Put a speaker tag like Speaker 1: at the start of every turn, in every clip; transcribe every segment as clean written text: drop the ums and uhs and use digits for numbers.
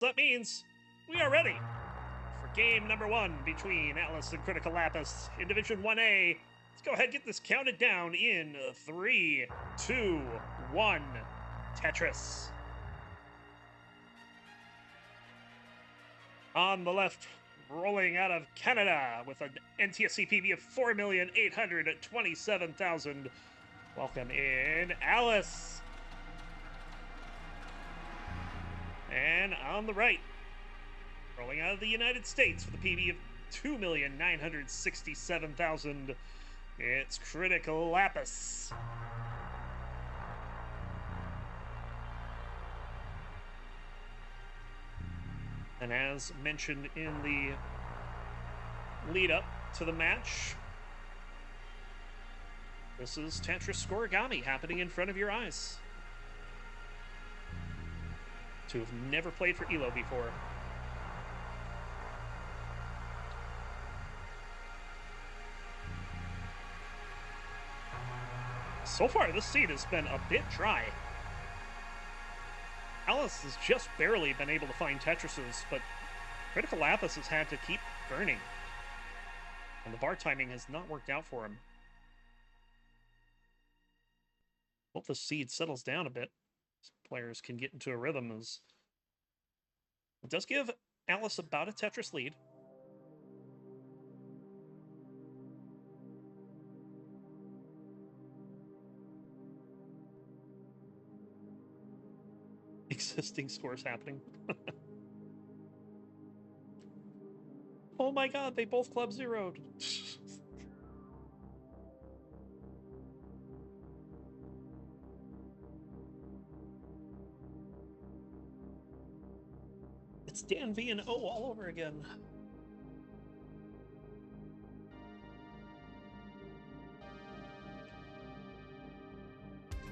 Speaker 1: That means we are ready for game number 1 between Atlas and Cryticalapis in Division 1A. Let's go ahead and get this counted down in 3, 2, 1. Tetris. On the left, rolling out of Canada with an NTSC PB of 4,827,000. Welcome in, Alice. And on the right, rolling out of the United States with a PB of 2,967,000. It's Cryticalapis. And as mentioned in the lead up to the match, this is Tetris Scorigami happening in front of your eyes. Two have never played for ELO before. So far, this seed has been a bit dry. Alice has just barely been able to find Tetrises, but Cryticalapis has had to keep burning. And the bar timing has not worked out for him. Hope the seed settles down a bit. Players can get into a rhythm. As it does give Alice about a Tetris lead. Existing scores happening. Oh my god, they both club zeroed. It's Dan V and O all over again.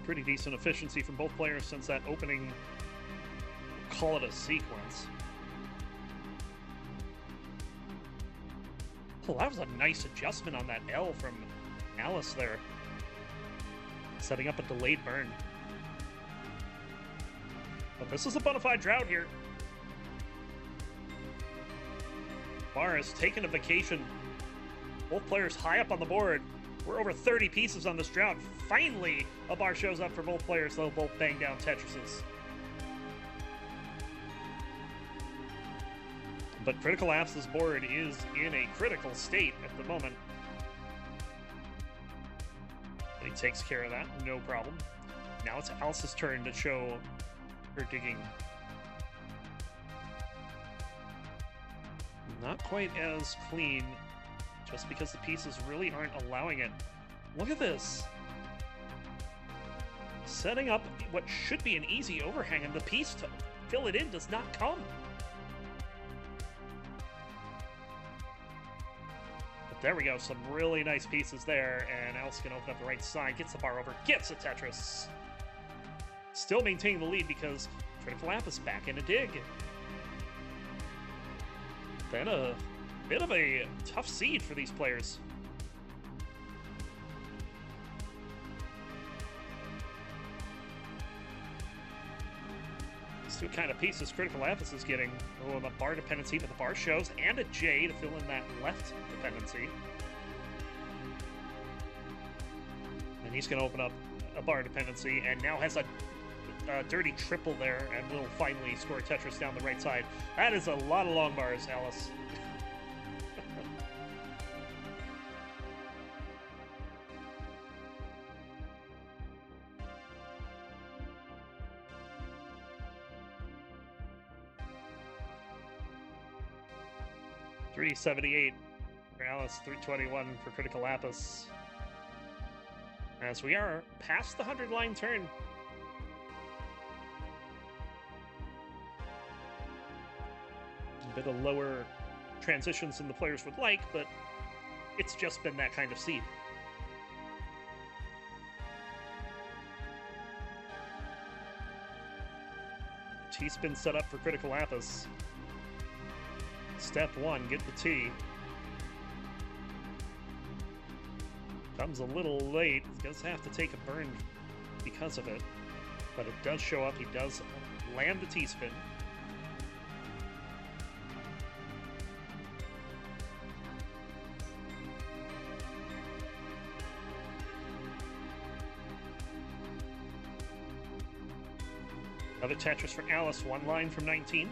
Speaker 1: Pretty decent efficiency from both players since that opening, call it a sequence. Oh, that was a nice adjustment on that L from Alice there. Setting up a delayed burn. But this is a bona fide drought here. Bar has taken a vacation. Both players high up on the board. We're over 30 pieces on this drought. Finally, a bar shows up for both players. They'll both bang down Tetrises. But Cryticalapis' board is in a critical state at the moment. And he takes care of that, no problem. Now it's Alice's turn to show her digging. Not quite as clean, just because the pieces really aren't allowing it. Look at this. Setting up what should be an easy overhang, and the piece to fill it in does not come. But there we go, some really nice pieces there, and Alice can open up the right side, gets the bar over, gets a Tetris. Still maintaining the lead because Cryticalapis back in a dig. Been a bit of a tough seed for these players. These two kind of pieces Cryticalapis is getting. Oh, the bar dependency, but the bar shows, and a J to fill in that left dependency. And he's going to open up a bar dependency, and now has a dirty triple there, and will finally score Tetris down the right side. That is a lot of long bars, Alice. $378 for Alice, $321 for Cryticalapis. As we are past the 100-line turn. A bit of lower transitions than the players would like, but it's just been that kind of seed. T-spin set up for Cryticalapis. Step 1, get the T. Comes a little late. He does have to take a burn because of it. But it does show up. He does land the T-spin. Another Tetris for Alice, one line from 19.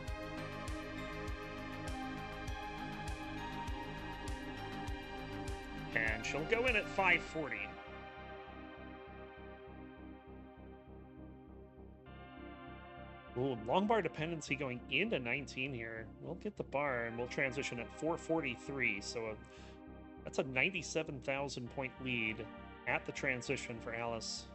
Speaker 1: And she'll go in at 540. Ooh, long bar dependency going into 19 here. We'll get the bar and we'll transition at 443. So that's a 97,000 point lead at the transition for Alice.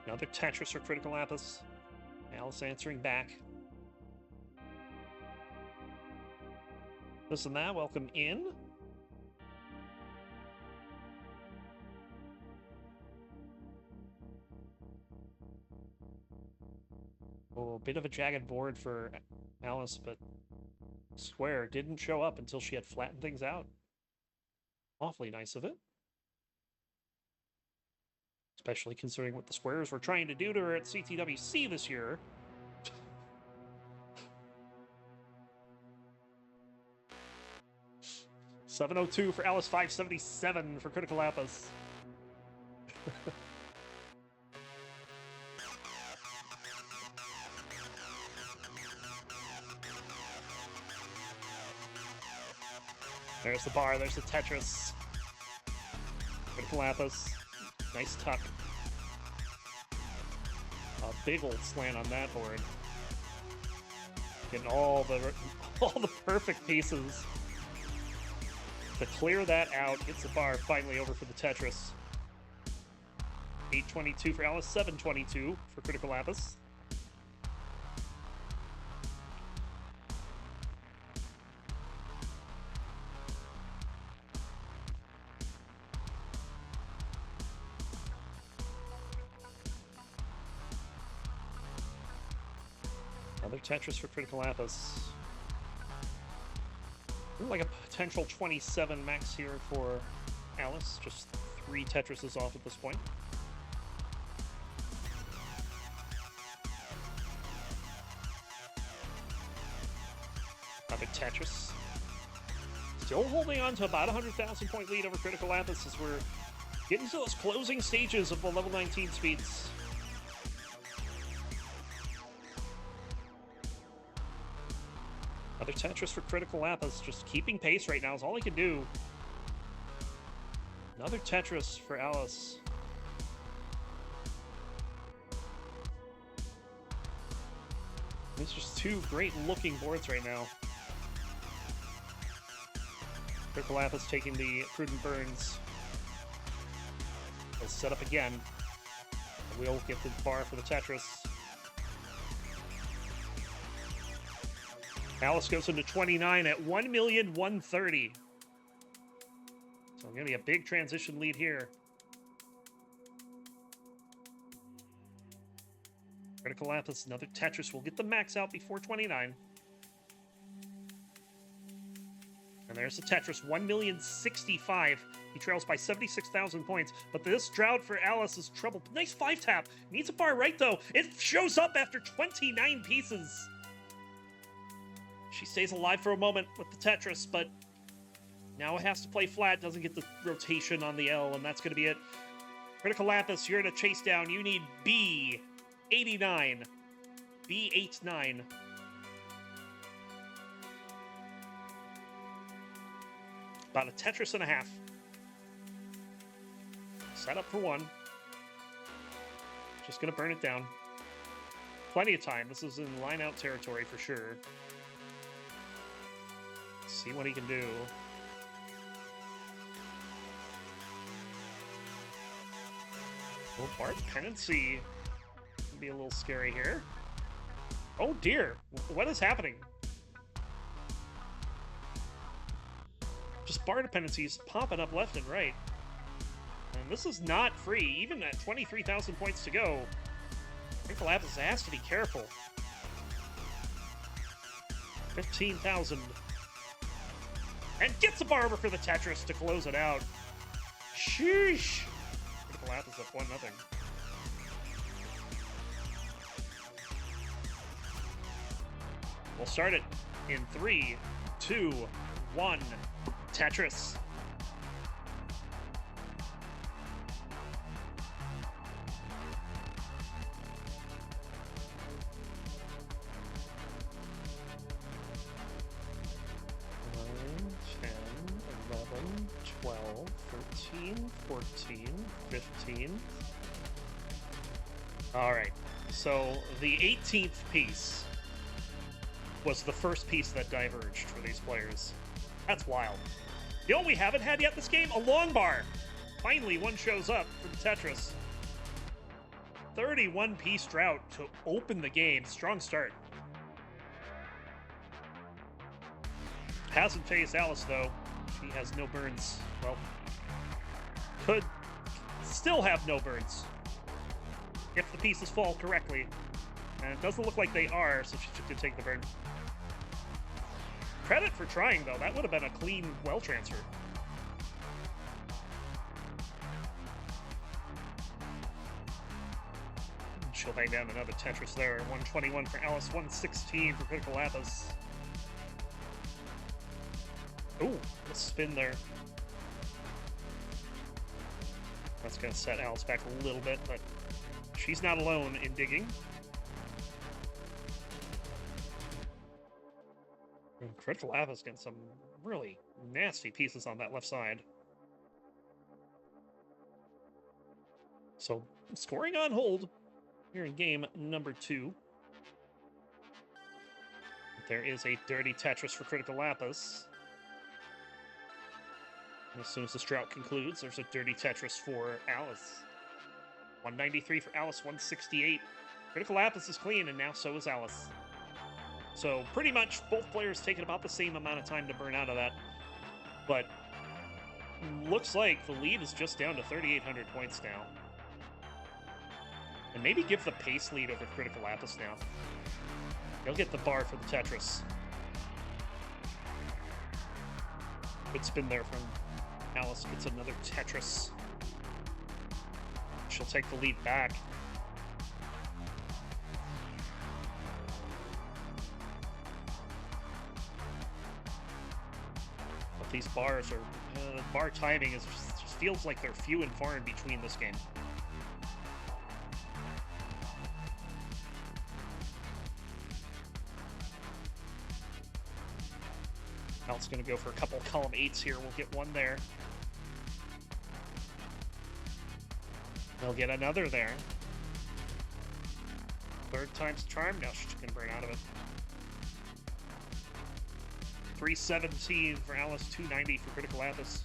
Speaker 1: Another Tetris or Cryticalapis. Alice answering back. This and that, welcome in. Oh, a bit of a jagged board for Alice, but square didn't show up until she had flattened things out. Awfully nice of it. Especially considering what the squares were trying to do to her at CTWC this year. $702 for Alice, $577 for Cryticalapis. There's the bar, there's the Tetris. Cryticalapis. Nice tuck. A big old slant on that board. Getting all the perfect pieces. To clear that out, gets the bar finally over for the Tetris. 822 for Alice, 722 for Cryticalapis. Another Tetris for Cryticalapis. Like a potential 27 max here for Alice. Just 3 Tetrises off at this point. Another Tetris. Still holding on to about 100,000 point lead over Cryticalapis as we're getting to those closing stages of the level 19 speeds. Another Tetris for Cryticalapis, just keeping pace right now is all he can do. Another Tetris for Alice. These are just 2 great looking boards right now. Cryticalapis taking the prudent burns. Let's set up again. We'll get the bar for the Tetris. Alice goes into 29 at 1,130,000. So going to be a big transition lead here. Cryticalapis, another Tetris will get the max out before 29. And there's the Tetris, 1,065,000. He trails by 76,000 points. But this drought for Alice is trouble. Nice 5-tap. Needs a bar right, though. It shows up after 29 pieces. She stays alive for a moment with the Tetris, but now it has to play flat. Doesn't get the rotation on the L, and that's going to be it. Cryticalapis, you're in a chase down. You need B89. B89. About a Tetris and a half. Set up for 1. Just going to burn it down. Plenty of time. This is in line-out territory for sure. See what he can do. Oh, bar dependency can be a little scary here. Oh dear, what is happening? Just bar dependencies popping up left and right. And this is not free, even at 23,000 points to go. Cryticalapis has to be careful. 15,000. And gets a bar over for the Tetris to close it out. Sheesh! Cryticalapis up 1-0. We'll start it in 3, 2, 1. Tetris. 13, 14, 15. All right. So the 18th piece was the first piece that diverged for these players. That's wild. You know what we haven't had yet this game? A long bar. Finally, one shows up for the Tetris. 31-piece drought to open the game. Strong start. Hasn't phased Alice, though. She has no burns. Well, could still have no burns if the pieces fall correctly. And it doesn't look like they are, so she could take the burn. Credit for trying, though. That would have been a clean well transfer. She'll bang down another Tetris there. 121 for Alice, 116 for Cryticalapis. Ooh, a spin there. That's going to set Alice back a little bit, but she's not alone in digging. And Cryticalapis getting some really nasty pieces on that left side. So, scoring on hold here in game number 2. There is a dirty Tetris for Cryticalapis. As soon as this drought concludes, there's a dirty Tetris for Alice. 193 for Alice, 168. Cryticalapis is clean, and now so is Alice. So pretty much both players taking about the same amount of time to burn out of that. But looks like the lead is just down to 3,800 points now. And maybe give the pace lead over Cryticalapis now. He'll get the bar for the Tetris. Good spin there from Alice. Gets another Tetris. She'll take the lead back. But these bars are... bar timing is just feels like they're few and far in between this game. Alice going to go for a couple column 8s here. We'll get one there. They'll get another there. Third time's the charm. Now she can burn out of it. 317 for Alice, 290 for Cryticalapis.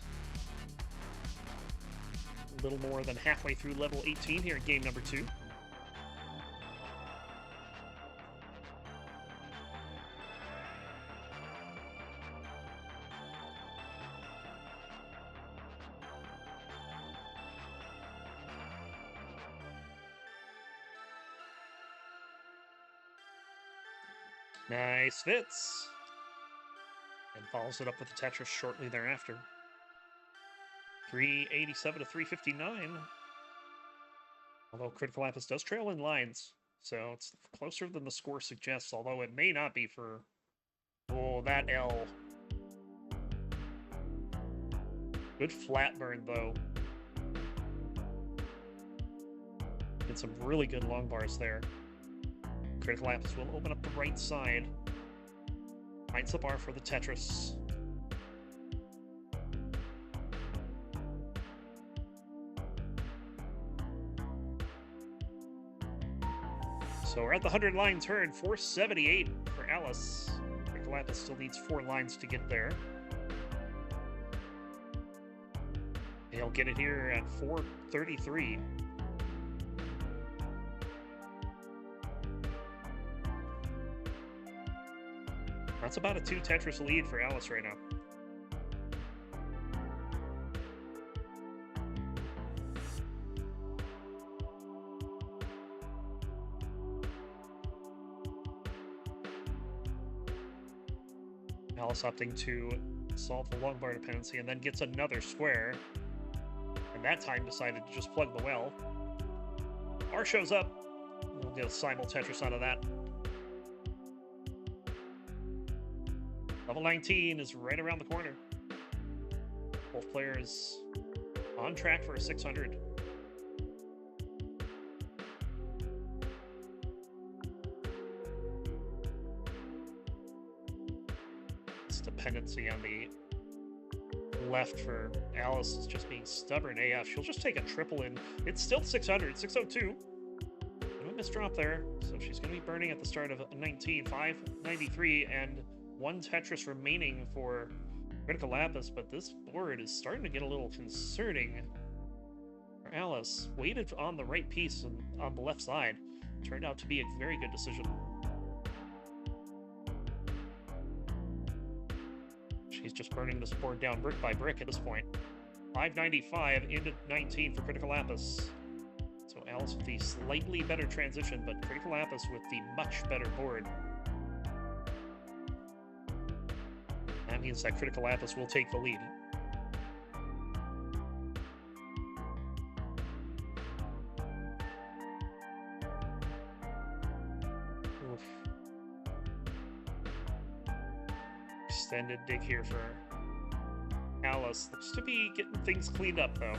Speaker 1: A little more than halfway through level 18 here in game number 2. Nice fits. And follows it up with the Tetris shortly thereafter. 387 to 359. Although Cryticalapis does trail in lines, so it's closer than the score suggests, although it may not be for... Oh, that L. Good flat burn, though. Get some really good long bars there. Cryticalapis will open up the right side. Finds the bar for the Tetris. So we're at the 100 line turn. 478 for Alice. Cryticalapis still needs 4 lines to get there. He'll get it here at 433. That's about a 2 Tetris lead for Alice right now. Alice opting to solve the long bar dependency and then gets another square. And that time decided to just plug the well. R shows up. We'll get a simul Tetris out of that. Level 19 is right around the corner. Both players on track for a 600. It's dependency on the left for Alice is just being stubborn AF. She'll just take a triple in. It's still 600, 602. No misdrop there. So she's going to be burning at the start of 19, 593, and one Tetris remaining for Cryticalapis, but this board is starting to get a little concerning. Alice waited on the right piece on the left side. Turned out to be a very good decision. She's just burning this board down brick by brick at this point. 595 into 19 for Cryticalapis. So Alice with the slightly better transition, but Cryticalapis with the much better board. That means that Cryticalapis will take the lead. Oof. Extended dig here for Alice. Looks to be getting things cleaned up, though.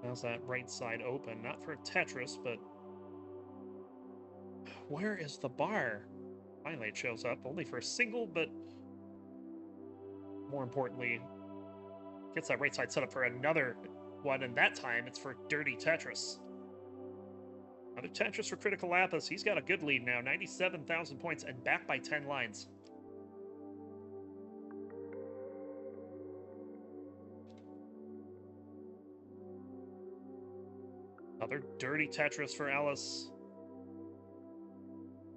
Speaker 1: How's that right side open? Not for Tetris, but... where is the bar? Finally it shows up, only for a single, but... more importantly, gets that right side set up for another one, and that time it's for Dirty Tetris. Another Tetris for Cryticalapis. He's got a good lead now, 97,000 points, and back by 10 lines. Another Dirty Tetris for Alice.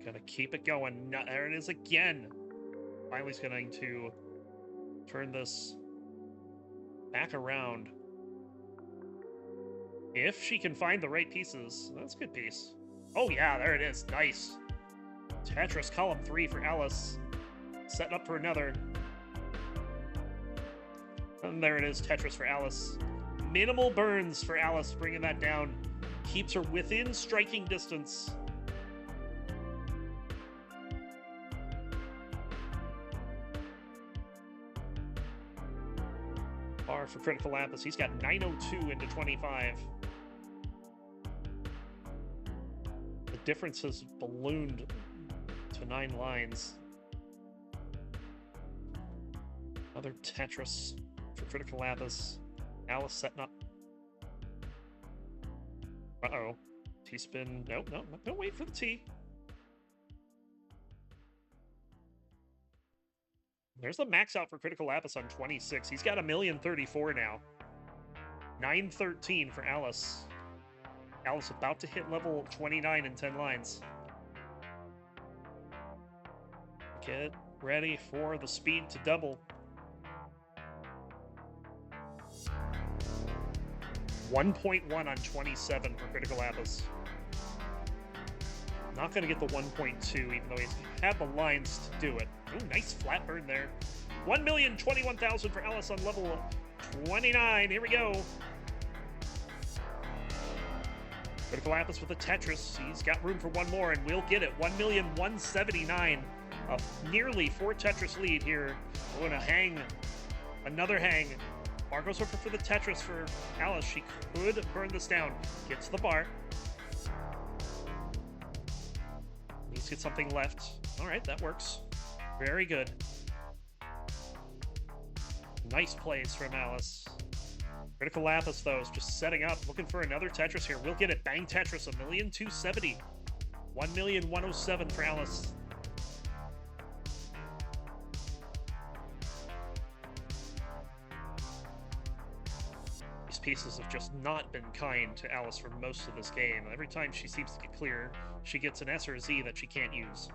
Speaker 1: Gonna keep it going. There it is again. Finally, he's going to turn this back around. If she can find the right pieces, that's a good piece. Oh yeah, there it is. Nice. Tetris column 3 for Alice. Setting up for another. And there it is, Tetris for Alice. Minimal burns for Alice, bringing that down. Keeps her within striking distance. Bar for Cryticalapis. He's got 902 into 25. The difference has ballooned to 9 lines. Another Tetris for Cryticalapis. Alice setting up. Uh-oh. T-spin. No, don't wait for the T. There's the max out for Cryticalapis on 26. He's got 1,034,000 now. 913 for Alice. Alice about to hit level 29 in 10 lines. Get ready for the speed to double. 1.1 on 27 for Cryticalapis. Not going to get the 1.2, even though he's had the lines to do it. Ooh, nice flat burn there. 1,021,000 for Alice on level 29. Here we go. Cryticalapis with a Tetris. He's got room for one more, and we'll get it. 1,179,000. A nearly 4 Tetris lead here. We're going to hang. Another hang. Bar goes over for the Tetris for Alice. She could burn this down. Gets the bar. Needs to get something left. All right, that works. Very good. Nice plays from Alice. Cryticalapis, though, is just setting up, looking for another Tetris here. We'll get it. Bang Tetris, 1,270,000. 1,107,000 for Alice. These pieces have just not been kind to Alice for most of this game. Every time she seems to get clear, she gets an S or a Z that she can't use.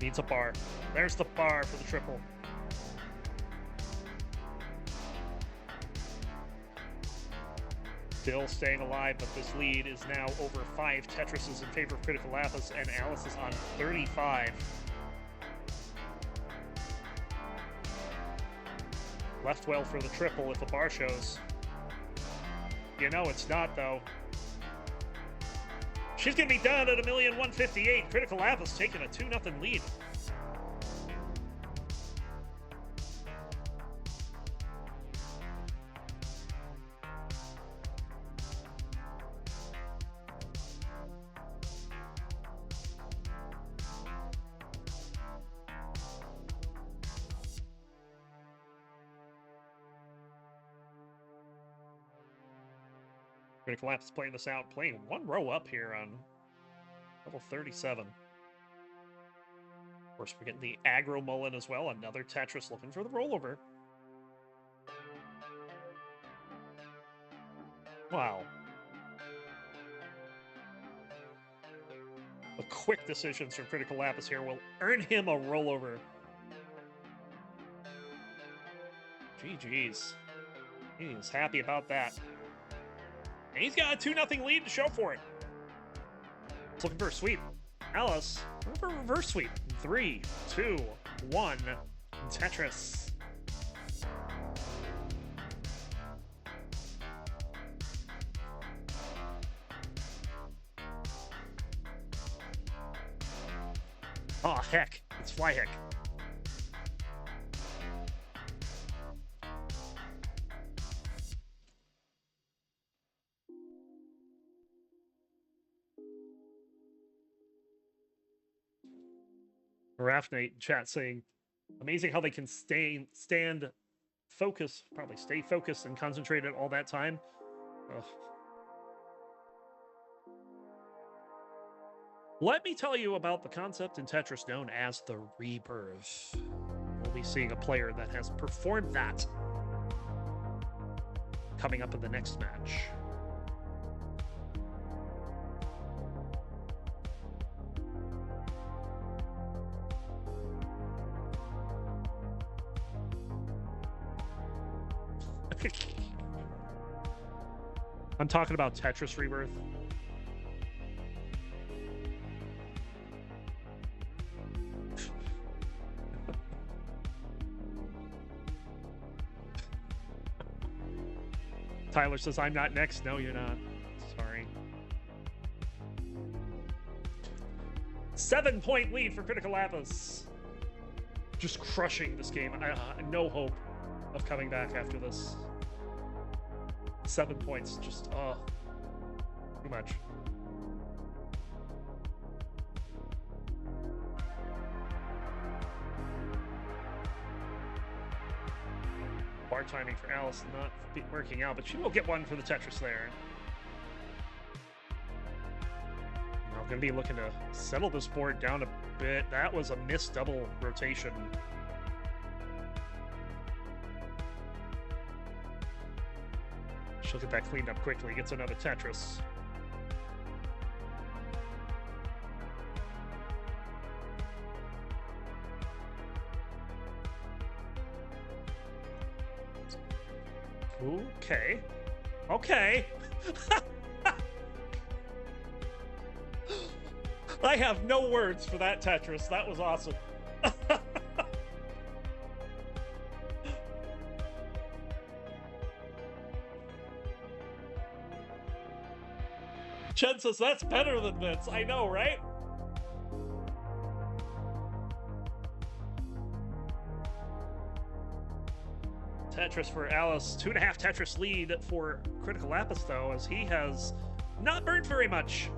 Speaker 1: Needs a bar. There's the bar for the triple. Still staying alive, but this lead is now over 5 Tetrises in favor of Cryticalapis, and Alice is on 35. Left well for the triple if the bar shows. You know it's not, though. She's going to be done at 1,158,000. Cryticalapis taking a 2-0 lead. Cryticalapis playing this out, playing one row up here on level 37. Of course, we're getting the aggro mullen as well. Another Tetris looking for the rollover. Wow. The quick decisions from Cryticalapis here will earn him a rollover. GG's. He's happy about that. And he's got a 2-0 lead to show for it. He's looking for a sweep. Alice, looking for a reverse sweep. 3, 2, 1. Tetris. Oh, heck. It's Fly Heck. Rafnate in chat saying, amazing how they can stand focus, probably stay focused and concentrated all that time. Ugh. Let me tell you about the concept in Tetris known as the rebirth. We'll be seeing a player that has performed that coming up in the next match. I'm talking about Tetris Rebirth. Tyler says, I'm not next. No, you're not. Sorry. 7-point lead for Cryticalapis. Just crushing this game. No hope of coming back after this. 7 points. Just, too much. Bar timing for Alice not working out, but she will get one for the Tetris there. I'm going to be looking to settle this board down a bit. That was a missed double rotation. She'll get that cleaned up quickly. Gets another Tetris. Okay. Okay. I have no words for that Tetris. That was awesome. Chen says, that's better than this. I know, right? Tetris for Alice. 2.5 Tetris lead for Cryticalapis, though, as he has not burned very much.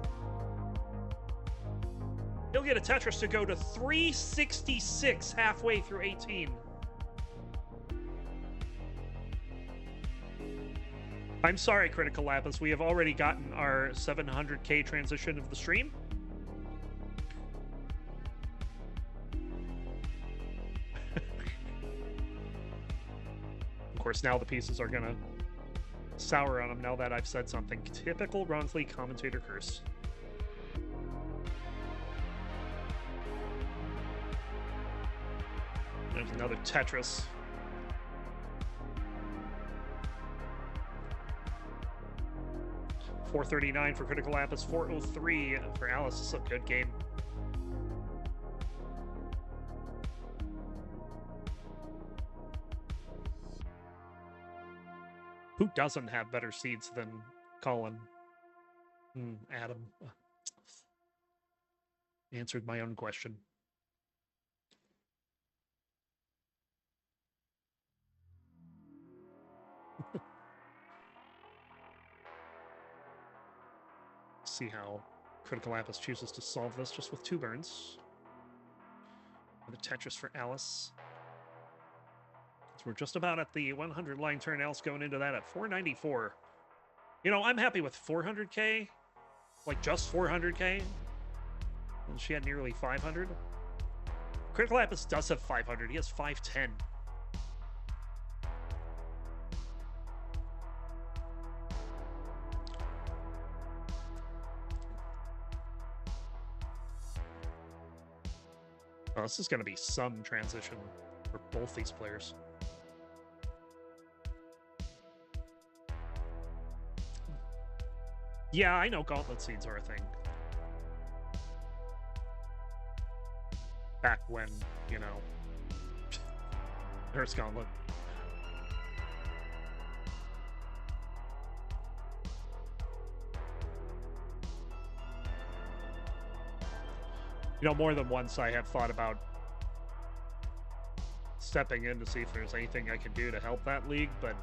Speaker 1: He'll get a Tetris to go to 366 halfway through 18. I'm sorry, Cryticalapis. We have already gotten our 700k transition of the stream. Of course, now the pieces are gonna sour on him now that I've said something. Typical Roncli commentator curse. There's another Tetris. $439 for Cryticalapis, $403 for Alice. This is a good game. Who doesn't have better seeds than Colin? Adam. Answered my own question. See how Cryticalapis chooses to solve this just with 2 burns. The Tetris for Alice. So we're just about at the 100 line turn. Alice going into that at 494. You know, I'm happy with 400k. Like, just 400k. And she had nearly 500. Cryticalapis does have 500. He has 510. Oh, this is going to be some transition for both these players. Yeah, I know gauntlet seeds are a thing. Back when, you know, there's gauntlet. You know, more than once I have thought about stepping in to see if there's anything I can do to help that league, but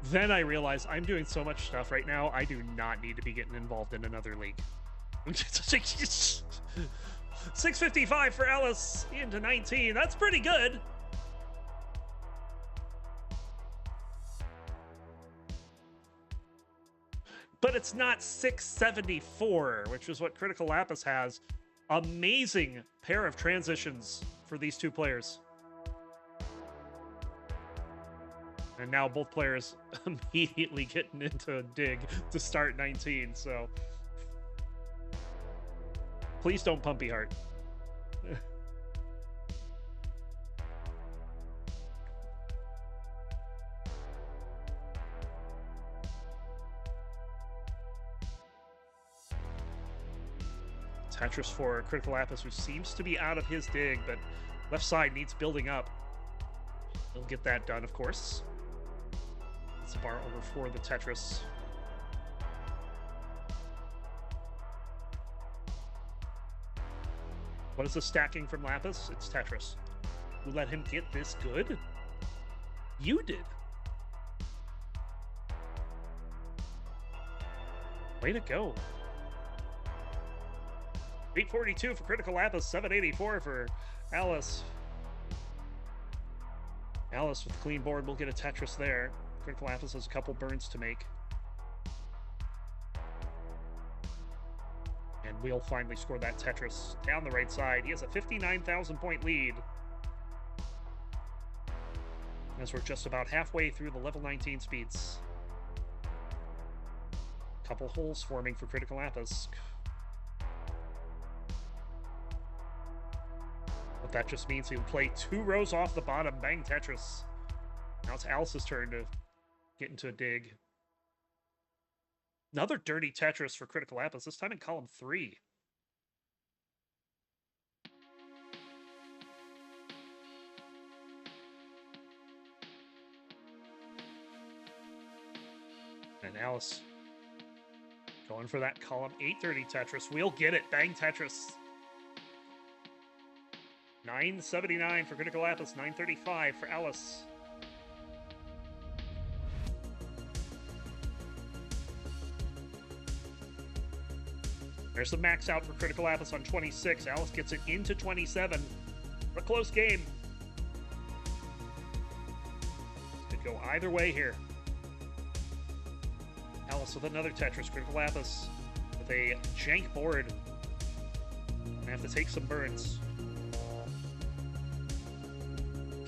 Speaker 1: then I realized I'm doing so much stuff right now, I do not need to be getting involved in another league. 655 for Alice into 19. That's pretty good. But it's not 674, which is what Cryticalapis has. Amazing pair of transitions for these two players. And now both players immediately getting into a dig to start 19, so please don't pumpy heart. Tetris for Cryticalapis, who seems to be out of his dig, but left side needs building up. He'll get that done, of course. It's a bar over for the Tetris. What is the stacking from Lapis? It's Tetris. Who let him get this good? You did. Way to go. 842 for Cryticalapis, 784 for Alice. Alice with clean board will get a Tetris there. Cryticalapis has a couple burns to make. And we'll finally score that Tetris down the right side. He has a 59,000 point lead. As we're just about halfway through the level 19 speeds. Couple holes forming for Cryticalapis. But that just means he'll play 2 rows off the bottom, bang Tetris. Now it's Alice's turn to get into a dig. Another dirty Tetris for Cryticalapis, this time in column 3. And Alice going for that column 8 dirty Tetris. We'll get it, bang Tetris. 979 for Cryticalapis, 935 for Alice. There's the max out for Cryticalapis on 26. Alice gets it into 27. A close game. Could go either way here. Alice with another Tetris. Cryticalapis with a jank board. Gonna have to take some burns.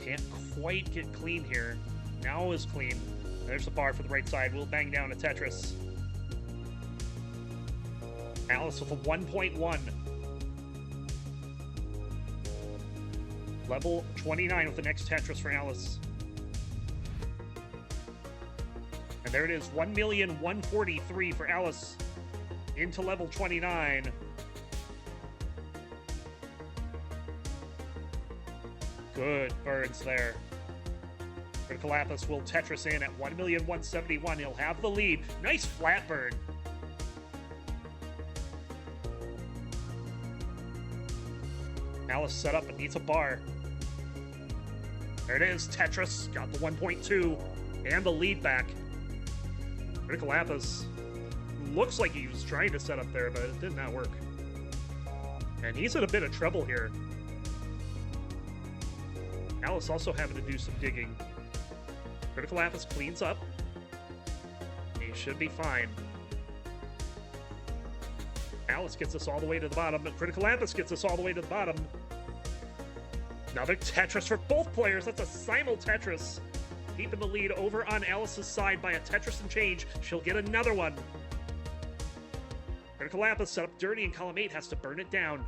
Speaker 1: Can't quite get clean here. Now is clean. There's the bar for the right side. We'll bang down a Tetris. Alice with a 1.1. Level 29 with the next Tetris for Alice. And there it is, 1,143,000 for Alice into level 29. Good burns there. Cryticalapis will Tetris in at 1,171,000. He'll have the lead. Nice flat burn. Alice set up and needs a bar. There it is, Tetris. Got the 1.2 and the lead back. Cryticalapis looks like he was trying to set up there, but it did not work. And he's in a bit of trouble here. Alice also having to do some digging. Cryticalapis cleans up. A We should be fine. Alice gets us all the way to the bottom, but Cryticalapis gets us all the way to the bottom. Another Tetris for both players. That's a simul Tetris. Keeping the lead over on Alice's side by a Tetris and change. She'll get another one. Cryticalapis set up dirty in column 8, has to burn it down.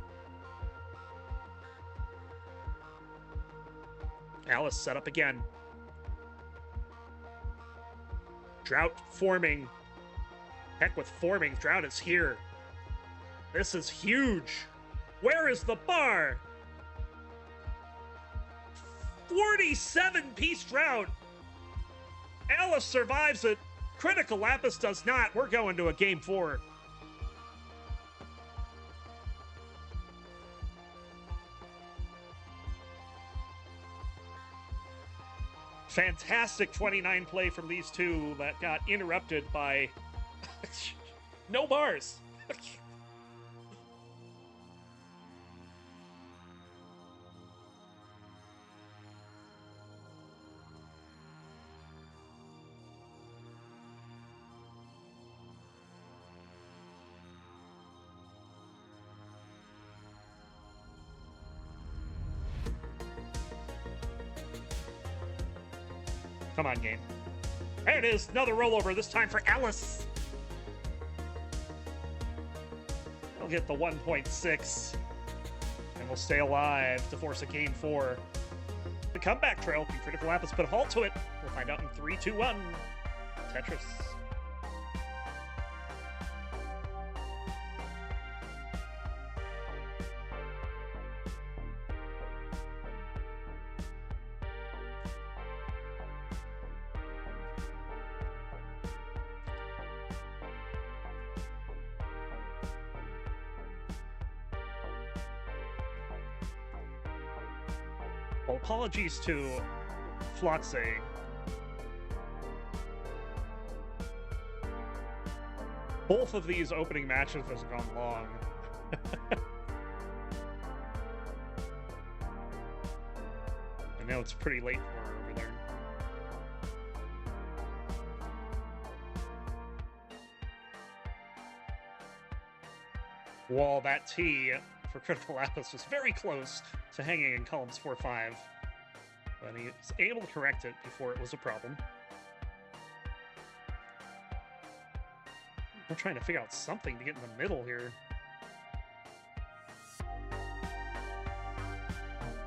Speaker 1: Alice set up again. Drought forming. Heck with forming. Drought is here. This is huge. Where is the bar? 47-piece drought. Alice survives it. Cryticalapis does not. We're going to a game 4. Fantastic 29 play from these two that got interrupted by no bars. Come on, game. There it is. Another rollover, this time for Alice. We'll get the 1.6. And we'll stay alive to force a game 4. The comeback trail. Can Cryticalapis put a halt to it? We'll find out in 3, 2, 1. Tetris. Well, apologies to Floxe. Both of these opening matches have gone long. I know it's pretty late for her over there. Well, that T for Cryticalapis was very close to hanging in columns 4, 5. But he was able to correct it before it was a problem. I'm trying to figure out something to get in the middle here.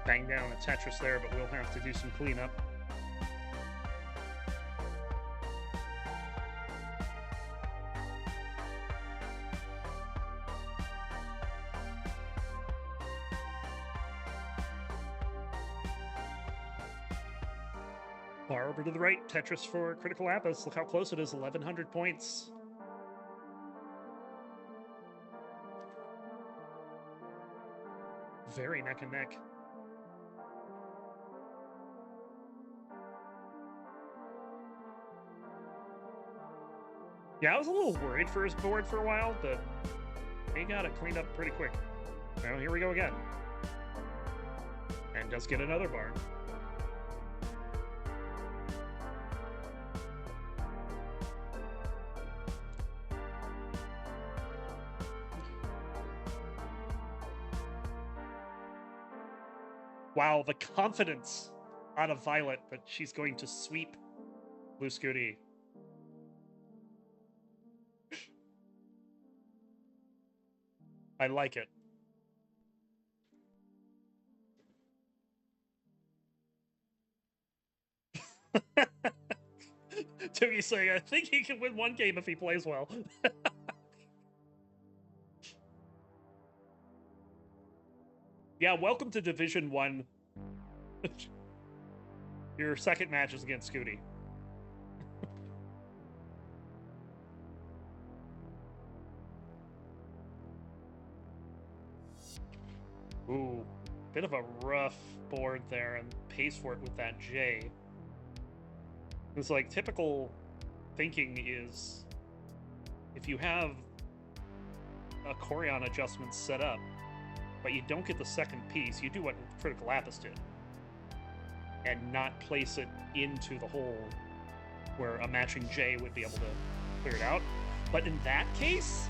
Speaker 1: Bang down a Tetris there, but we'll have to do some cleanup. Bar over to the right, Tetris for Cryticalapis. Look how close it is, 1,100 points. Very neck and neck. Yeah, I was a little worried for his board for a while, but he got it cleaned up pretty quick. Now, here we go again. And does get another bar. Wow, the confidence out of Violet, but she's going to sweep Blue Scooty. I like it. Toogie saying, I think he can win one game if he plays well. Yeah, welcome to Division 1. Your second match is against Scooty. Ooh, bit of a rough board there, and pays for it with that J. It's like typical thinking is if you have a chorion adjustment set up, but you don't get the second piece, you do what Cryticalapis did and not place it into the hole where a matching J would be able to cleared out. But in that case,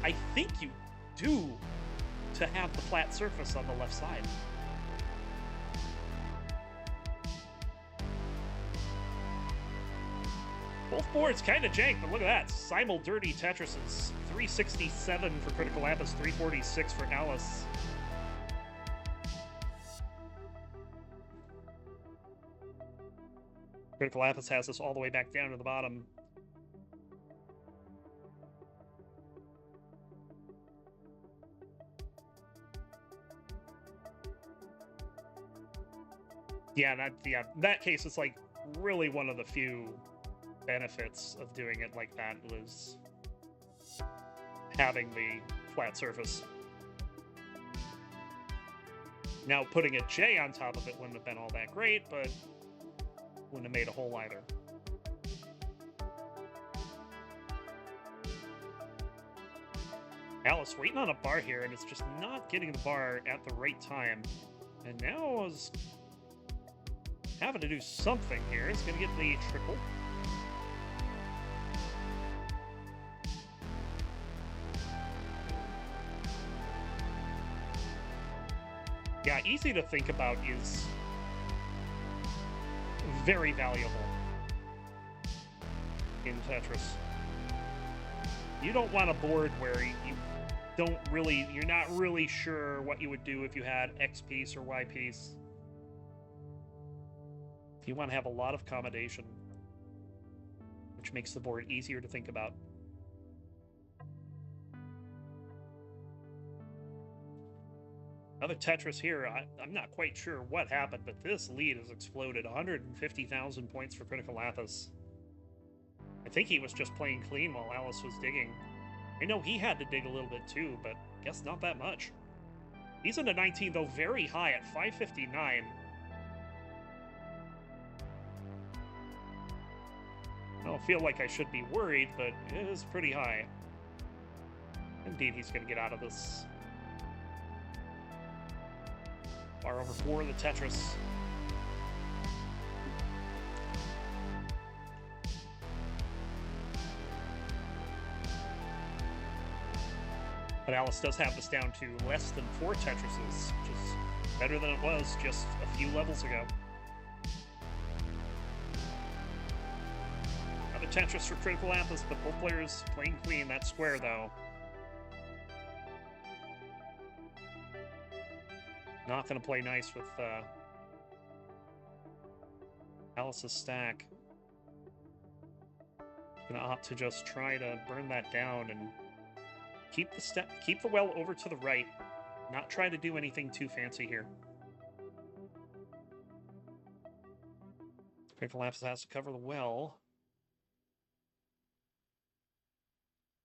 Speaker 1: I think you do to have the flat surface on the left side. Both boards kind of jank, but look at that. Simul Dirty Tetrises. 367 for Cryticalapis, 346 for Alice. Cryticalapis has this all the way back down to the bottom. Yeah, in that case, it's like really one of the few benefits of doing it like that was having the flat surface. Now, putting a J on top of it wouldn't have been all that great, but wouldn't have made a hole either. Alice waiting on a bar here, and it's just not getting the bar at the right time. And now is having to do something here. It's going to get the triple. Yeah, easy to think about is very valuable in Tetris. You don't want a board where you're not really sure what you would do if you had X piece or Y piece. You want to have a lot of accommodation, which makes the board easier to think about. Another Tetris here. I'm not quite sure what happened, but this lead has exploded. 150,000 points for Cryticalapis. I think he was just playing clean while Alice was digging. I know he had to dig a little bit too, but I guess not that much. He's into 19, though, very high at 559. I don't feel like I should be worried, but it is pretty high. Indeed, he's going to get out of this. Bar over 4, the Tetris. But Alice does have this down to less than 4 Tetrises, which is better than it was just a few levels ago. Another Tetris for Cryticalapis, but both players playing clean. That square, though. Not going to play nice with Alice's stack. Going to opt to just try to burn that down and keep the well over to the right. Not try to do anything too fancy here. Cryticalapis has to cover the well.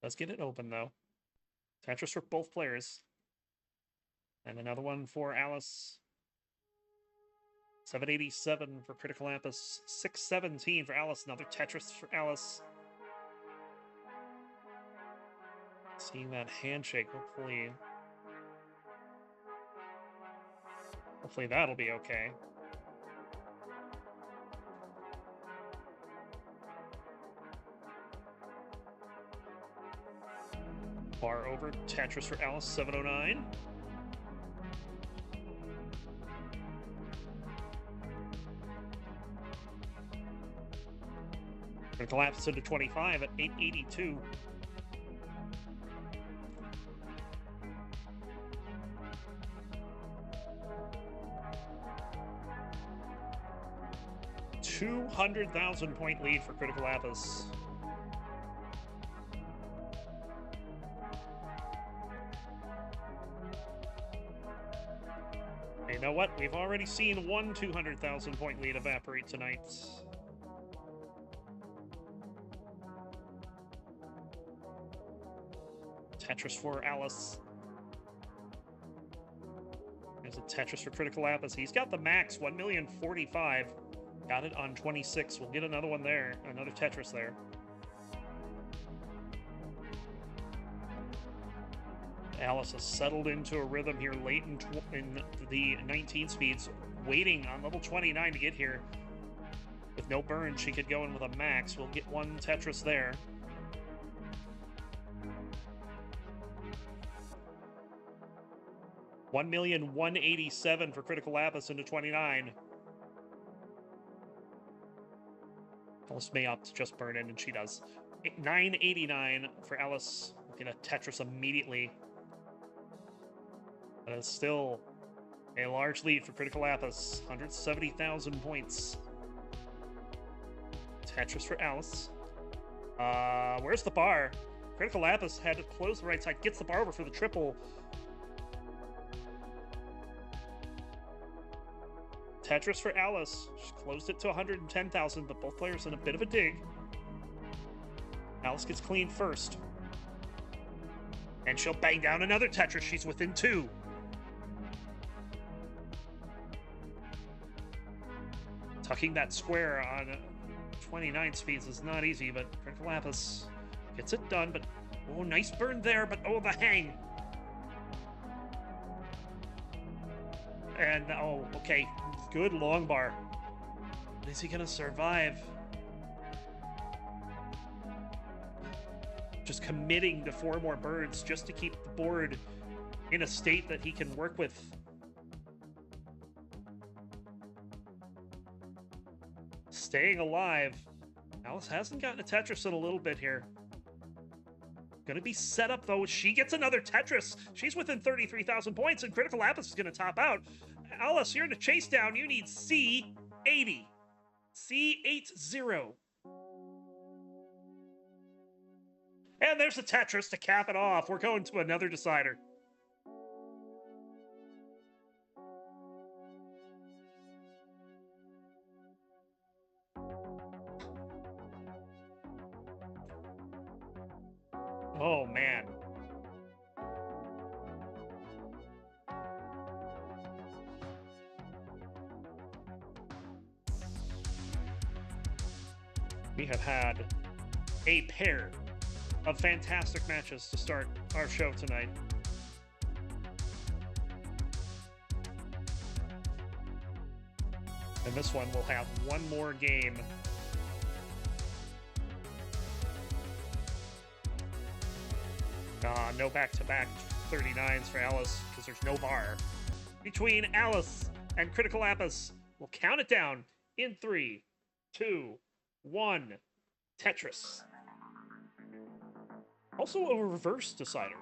Speaker 1: Does get it open though. Tetris for both players. And another one for Alice. 787 for Cryticalapis. 617 for Alice. Another Tetris for Alice. Seeing that handshake, hopefully that'll be okay. Bar over, Tetris for Alice, 709. Cryticalapis into 25 at 882. $200,000 point lead for Cryticalapis. You know what? We've already seen one 200,000 point lead evaporate tonight. Tetris for Alice. There's a Tetris for Cryticalapis. He's got the max, 1,045,000. Got it on 26. We'll get another one there. Another Tetris there. Alice has settled into a rhythm here late in the 19 speeds, waiting on level 29 to get here. With With no burn, she could go in with a max. We'll get one Tetris there. $1,187,000 for Cryticalapis into 29. Alice may opt to just burn in, and she does. $989 for Alice. We'll get a Tetris immediately. But it's still a large lead for Cryticalapis. 170,000 points. Tetris for Alice. Where's the bar? Cryticalapis had to close the right side. Gets the bar over for the triple. Tetris for Alice. She closed it to 110,000, but both players in a bit of a dig. Alice gets clean first. And she'll bang down another Tetris. She's within 2. Tucking that square on 29 speeds is not easy, but Cryticalapis gets it done. But oh, nice burn there, but oh, the hang. And oh, okay. Good long bar. Is he gonna survive? Just committing to 4 more burns just to keep the board in a state that he can work with. Staying alive. Alice hasn't gotten a Tetris in a little bit here. Gonna be set up though. She gets another Tetris. She's within 33,000 points, and Cryticalapis is gonna top out. Alice, you're in a chase down. You need C80. C80. And there's a Tetris to cap it off. We're going to another decider. Oh, man. We have had a pair of fantastic matches to start our show tonight. And this one will have one more game. No back-to-back 39s for Alice, because there's no bar. Between Alice and Cryticalapis, we'll count it down in 3, 2, 1. Tetris. Also a reverse decider.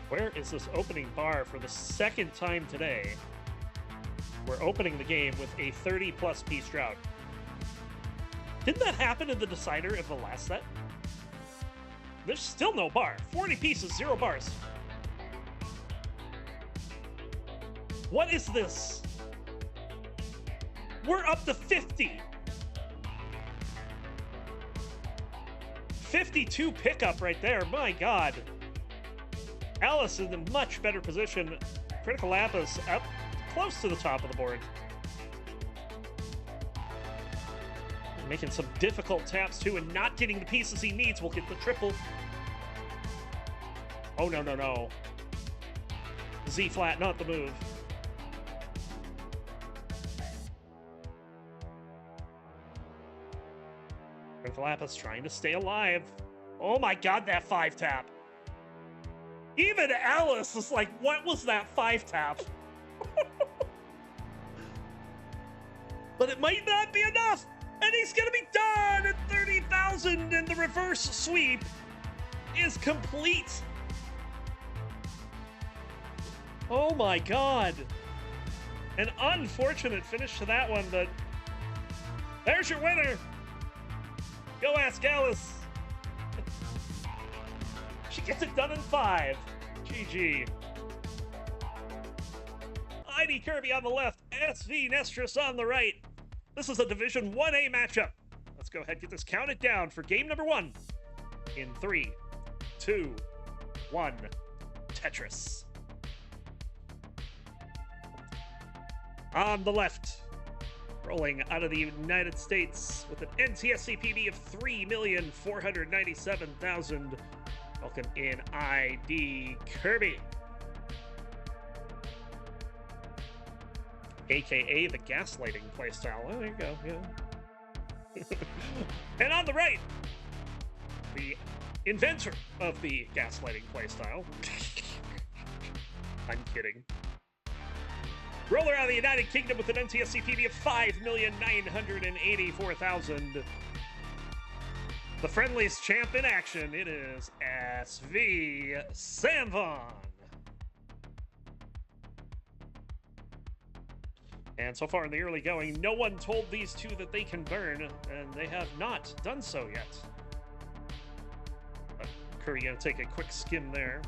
Speaker 1: Where is this opening bar for the second time today? We're opening the game with a 30-plus piece drought. Didn't that happen in the decider of the last set? There's still no bar. 40 pieces, 0 bars. What is this? We're up to 50. 52 pickup right there. My God. Alice in a much better position. Cryticalapis up close to the top of the board. Making some difficult taps too, and not getting the pieces he needs. Will get the triple. Oh, no, no, no. Z flat, not the move. Cryticalapis trying to stay alive. Oh my God, that 5 tap. Even Alice is like, what was that 5 tap? But it might not be enough. And he's gonna be done at 30,000, and the reverse sweep is complete. Oh my God. An unfortunate finish to that one, but there's your winner. Go ask Alice. She gets it done in 5. GG. ID Kirby on the left, SV Nestris on the right. This is a Division 1A matchup. Let's go ahead and get this counted down for game number 1 in 3, 2, 1. Tetris. On the left, rolling out of the United States with an NTSC PB of 3,497,000. Welcome in, ID Kirby. AKA the gaslighting playstyle. Oh, there you go, yeah. And on the right, the inventor of the gaslighting playstyle. I'm kidding. Roller out of the United Kingdom with an NTSC PB of 5,984,000. The friendliest champ in action, it is SV Samvon. And so far in the early going, no one told these two that they can burn, and they have not done so yet. Curry gonna take a quick skim there.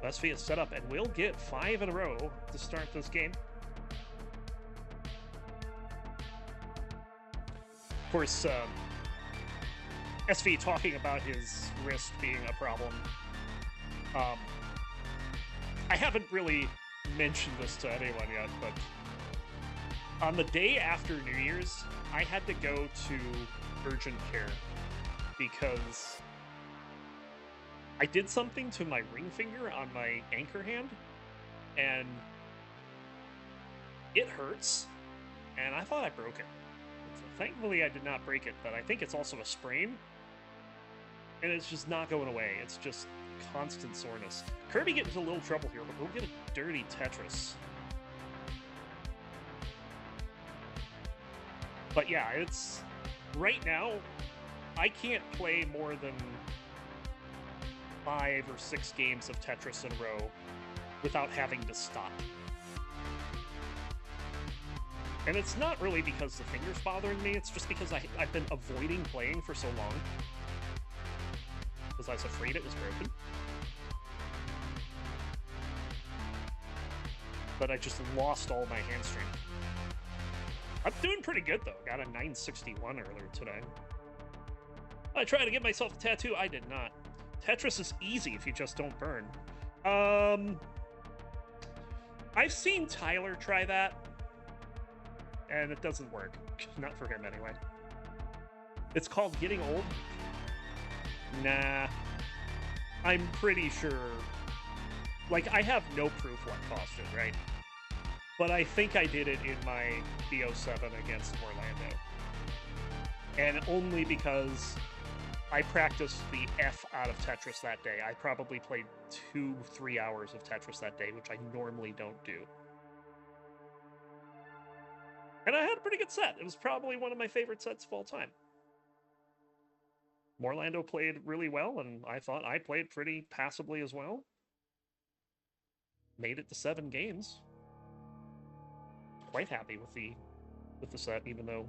Speaker 1: SV is set up, and we'll get 5 in a row to start this game. Of course, SV talking about his wrist being a problem. I haven't really mentioned this to anyone yet, but on the day after New Year's, I had to go to urgent care because I did something to my ring finger on my anchor hand, and it hurts, and I thought I broke it. So thankfully, I did not break it, but I think it's also a sprain, and it's just not going away. It's just constant soreness. Kirby getting into a little trouble here, but we'll get a dirty Tetris. But yeah, it's... Right now, I can't play more than 5 or 6 games of Tetris in a row without having to stop. And it's not really because the finger's bothering me, it's just because I've been avoiding playing for so long. Because I was afraid it was broken. But I just lost all my hand strength. I'm doing pretty good, though. Got a 961 earlier today. I tried to give myself a tattoo. I did not. Tetris is easy if you just don't burn. I've seen Tyler try that, and it doesn't work. Not for him, anyway. It's called getting old. Nah. I'm pretty sure... Like, I have no proof what caused it, right? But I think I did it in my BO7 against Orlando. And only because I practiced the F out of Tetris that day. I probably played 2-3 hours of Tetris that day, which I normally don't do. And I had a pretty good set. It was probably one of my favorite sets of all time. Orlando played really well, and I thought I played pretty passably as well. Made it to 7 games. Quite happy with the set, even though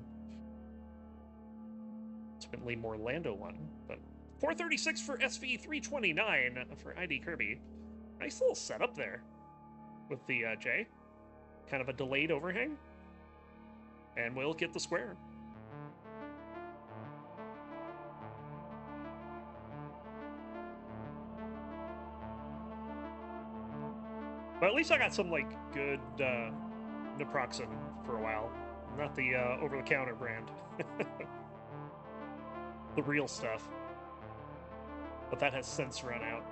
Speaker 1: ultimately Orlando won. But 436 for SV, 329 for ID Kirby. Nice little setup there with the J. Kind of a delayed overhang. And we'll get the square. But at least I got some, like, good naproxen for a while. Not the over-the-counter brand. The real stuff. But that has since run out.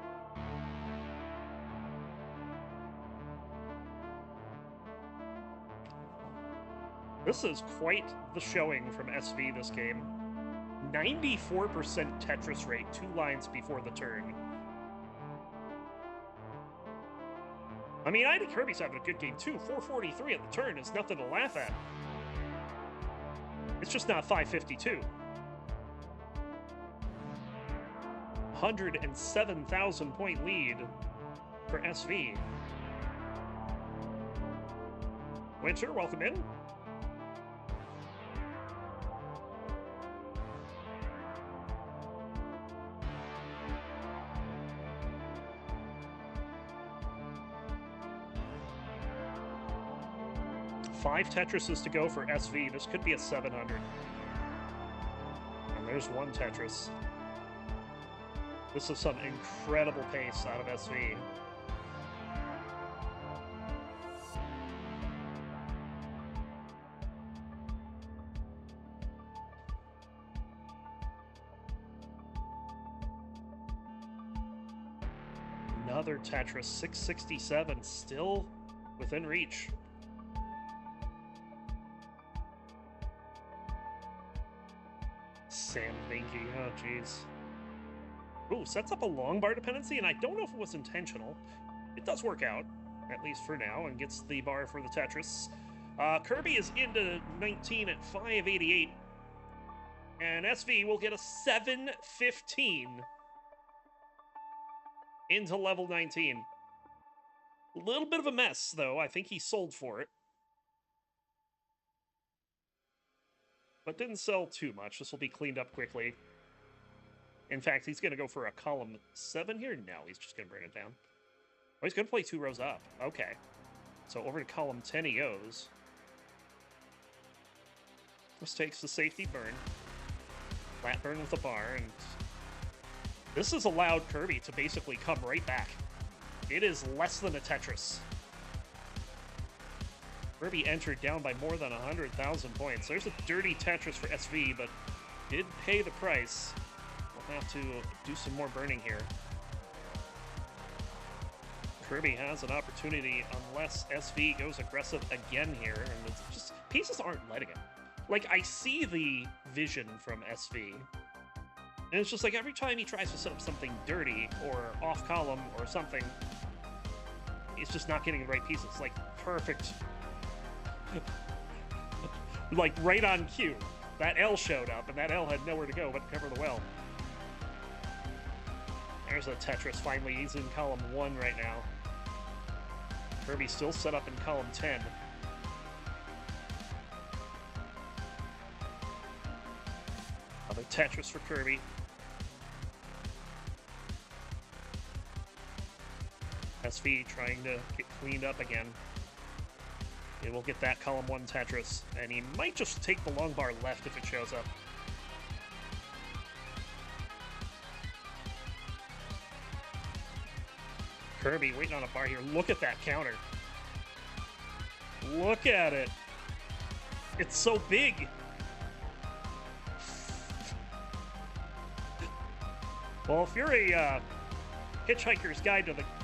Speaker 1: This is quite the showing from SV this game. 94% Tetris rate, 2 lines before the turn. I mean, ID Kirby's having a good game, too. 443 at the turn is nothing to laugh at. It's just not 552. 107,000 point lead for SV. Winter, welcome in. Five Tetrises to go for SV. This could be a 700. And there's one Tetris. This is some incredible pace out of SV. Another Tetris, 667, still within reach. Sam Vinky, oh jeez. Ooh, sets up a long bar dependency, and I don't know if it was intentional. It does work out, at least for now, and gets the bar for the Tetris. Kirby is into 19 at 588, and SV will get a 715 into level 19. A little bit of a mess, though. I think he sold for it. But didn't sell too much. This will be cleaned up quickly. In fact, he's going to go for a column 7 here? No, he's just going to bring it down. Oh, he's going to play 2 rows up. Okay. So over to column 10 he goes. This takes the safety burn. Flat burn with the bar, and this has allowed Kirby to basically come right back. It is less than a Tetris. Kirby entered down by more than 100,000 points. There's a dirty Tetris for SV, but did pay the price. We'll have to do some more burning here. Kirby has an opportunity unless SV goes aggressive again here, and it's just pieces aren't letting him. Like, I see the vision from SV, and it's just like every time he tries to set up something dirty or off column or something, he's just not getting the right pieces. Like, perfect. Like, right on cue. That L showed up, and that L had nowhere to go but cover the well. There's a Tetris finally. He's in column 1 right now. Kirby's still set up in column 10. Another Tetris for Kirby. SV trying to get cleaned up again. He will get that column 1 Tetris, and he might just take the long bar left if it shows up. Kirby waiting on a bar here. Look at that counter. Look at it. It's so big. Well, if you're a Hitchhiker's Guide to the